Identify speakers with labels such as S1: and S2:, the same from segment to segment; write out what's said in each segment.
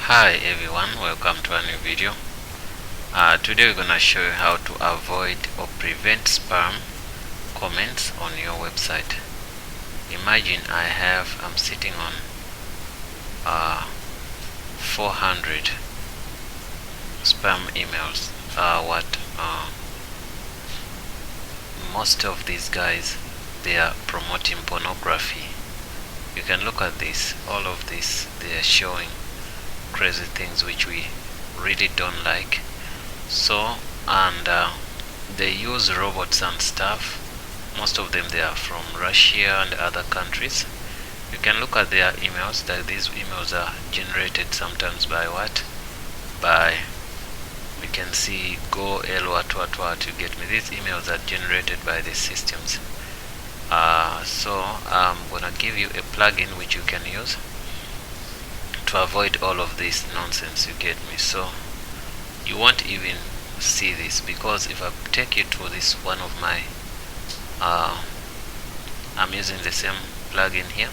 S1: Hi everyone, welcome to a new video. Today we're gonna show you how to avoid or prevent spam comments on your website. Imagine I'm sitting on 400 spam emails. Most of these guys, they are promoting pornography. You can look at this. All of this, they are showing crazy things which we really don't like. So, and they use robots and stuff. Most of them, they are from Russia and other countries. You can look at their emails, that these emails are generated sometimes by we can see go l what, you get me. These emails are generated by these systems. So I'm gonna give you a plugin which you can use to avoid all of this nonsense, you get me. So you won't even see this, because if I take you to this one of my I'm using the same plugin here.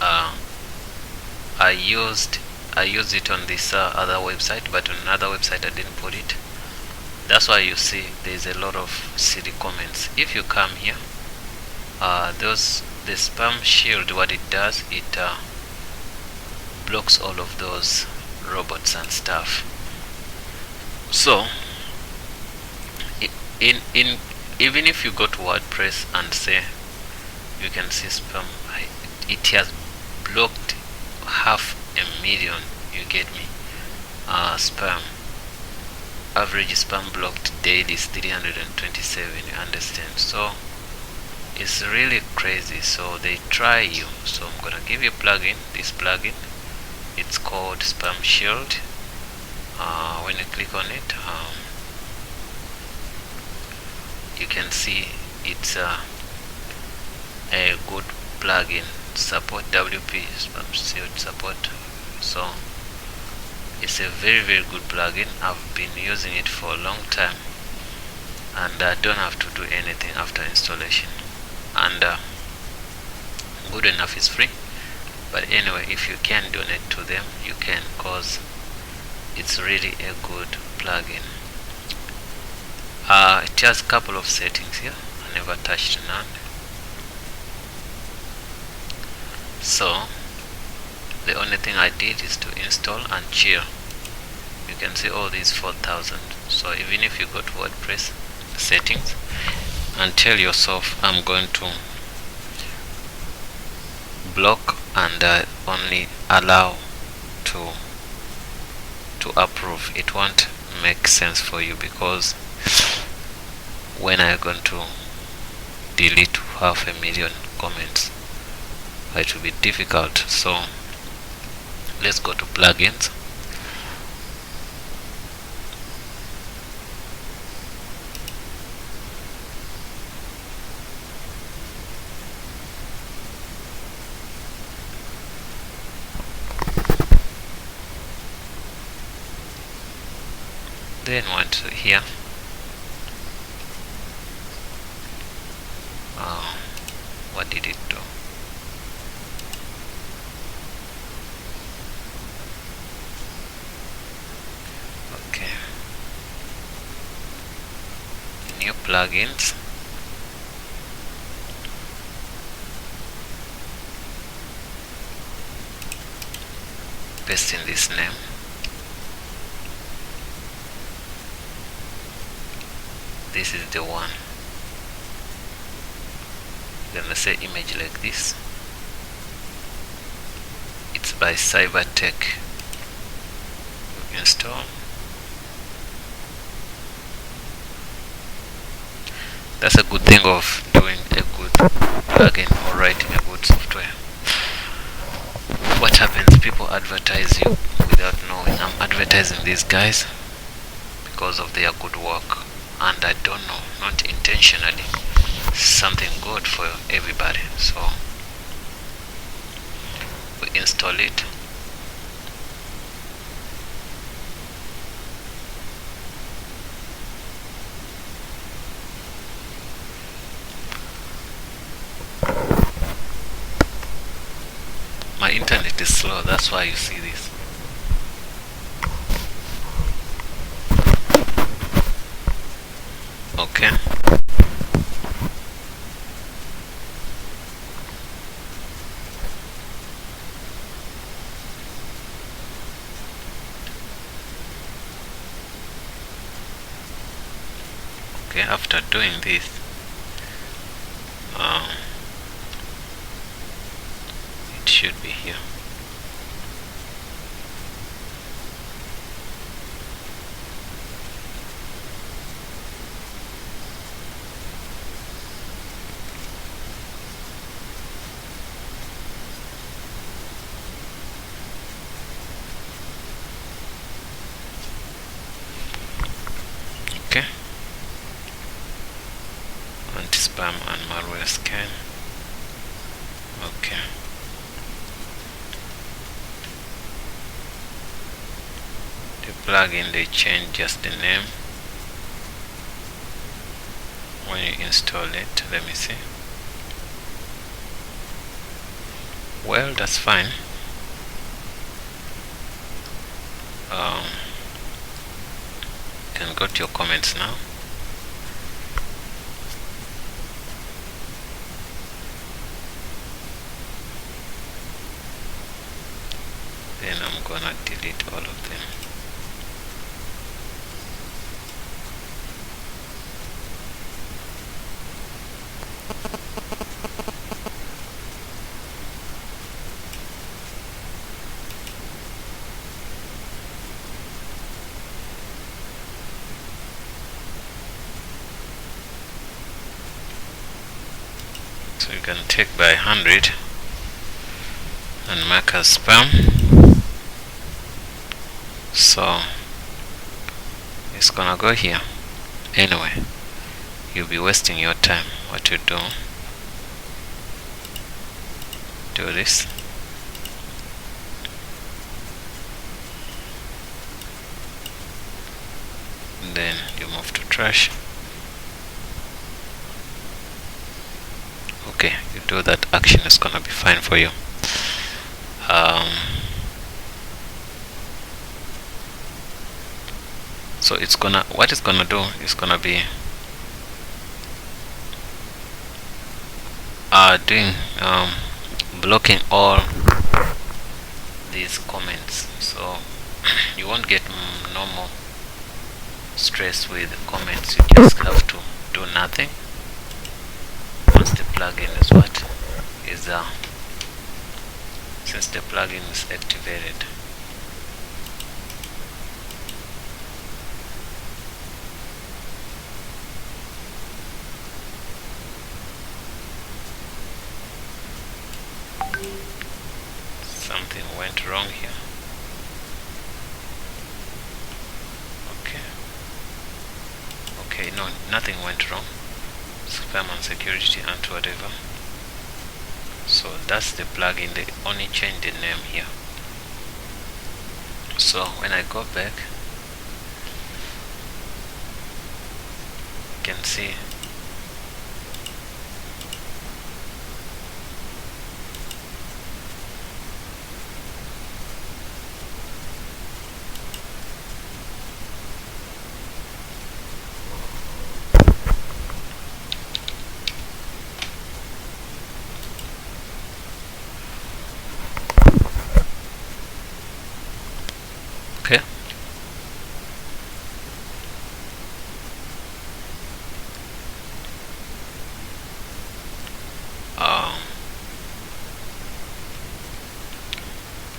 S1: I used it on this other website, but on another website I didn't put it. That's why you see there's a lot of silly comments. If you come here, the spam shield, what it does, it blocks all of those robots and stuff. So even if you go to WordPress and say, you can see spam, it has blocked 500,000, you get me. Spam, average spam blocked daily is 327, you understand? So it's really crazy. So they try you. So I'm gonna give you a plugin. This plugin, it's called SpamShield. When you click on it, you can see it's a good plugin. Support WP-SpamShield support. So it's a very good plugin. I've been using it for a long time, and I don't have to do anything after installation. And good enough, is free. But anyway, if you can donate to them, you can, cause it's really a good plugin. It has a couple of settings here. I never touched none. So the only thing I did is to install and chill. You can see all these 4,000. So even if you go to WordPress settings and tell yourself, I'm going to block and only allow to approve, it won't make sense for you, because when I'm going to delete 500,000 comments, it will be difficult. So let's go to plugins. Then went to here. What did it do? Okay, new plugins. Paste in this name. This is the one. Then let's say image like this. It's by Cybertech. Install. That's a good thing of doing a good plugin or writing a good software. What happens? People advertise you without knowing. I'm advertising these guys because of their good work, and I don't know, not intentionally, something good for everybody. So we install it. My internet connect is slow, that's why you see this. Okay. Okay, after doing this, it should be here. Okay. Anti-spam and malware scan. Okay. The plugin, they change just the name when you install it. Let me see. Well, that's fine. You can go to your comments now. Then I'm gonna delete all of them. So you can take by 100 and mark as spam. So it's gonna go here. Anyway, you'll be wasting your time. What you do this. Then you move to trash. Okay, you do that action, it's gonna be fine for you. So it's gonna, what it's gonna do is gonna be doing blocking all these comments, so you won't get no more stress with comments. You just have to do nothing once the plugin is since the plugin is activated. Something went wrong here. Okay, no, nothing went wrong. Spam and security and whatever. So that's the plugin. They only changed the name here. So when I go back, you can see okay.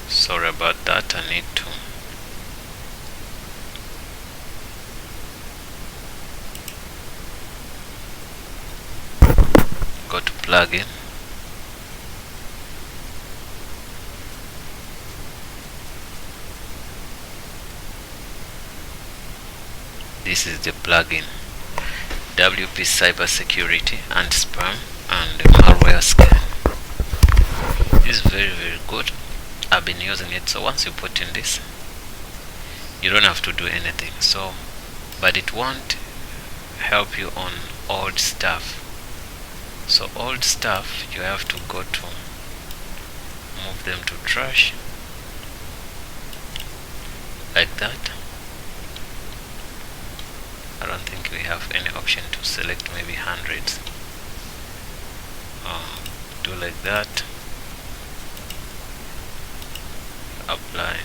S1: Sorry about that. I need to go to plugin. This is the plugin, WP Cybersecurity, Antispam and Malware Scan. This is very good. I've been using it. So once you put in this, you don't have to do anything. So, but it won't help you on old stuff. So old stuff, you have to go to move them to trash like that. I don't think we have any option to select maybe hundreds. Do like that, apply.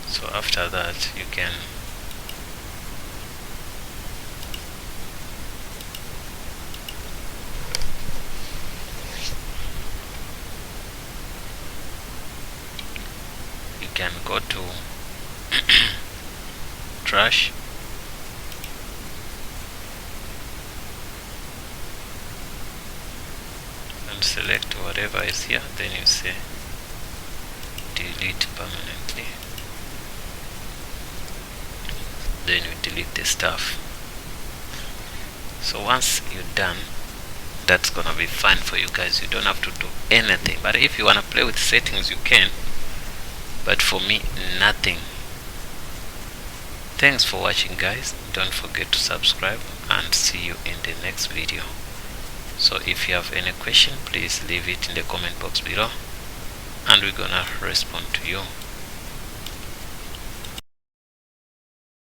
S1: So after that you can go to trash, and select whatever is here, then you say delete permanently, then you delete the stuff. So once you're done, that's gonna be fine for you guys. You don't have to do anything, but if you wanna play with settings you can, but for me nothing. Thanks for watching guys. Don't forget to subscribe and see you in the next video. So if you have any question, please leave it in the comment box below and we're gonna respond to you.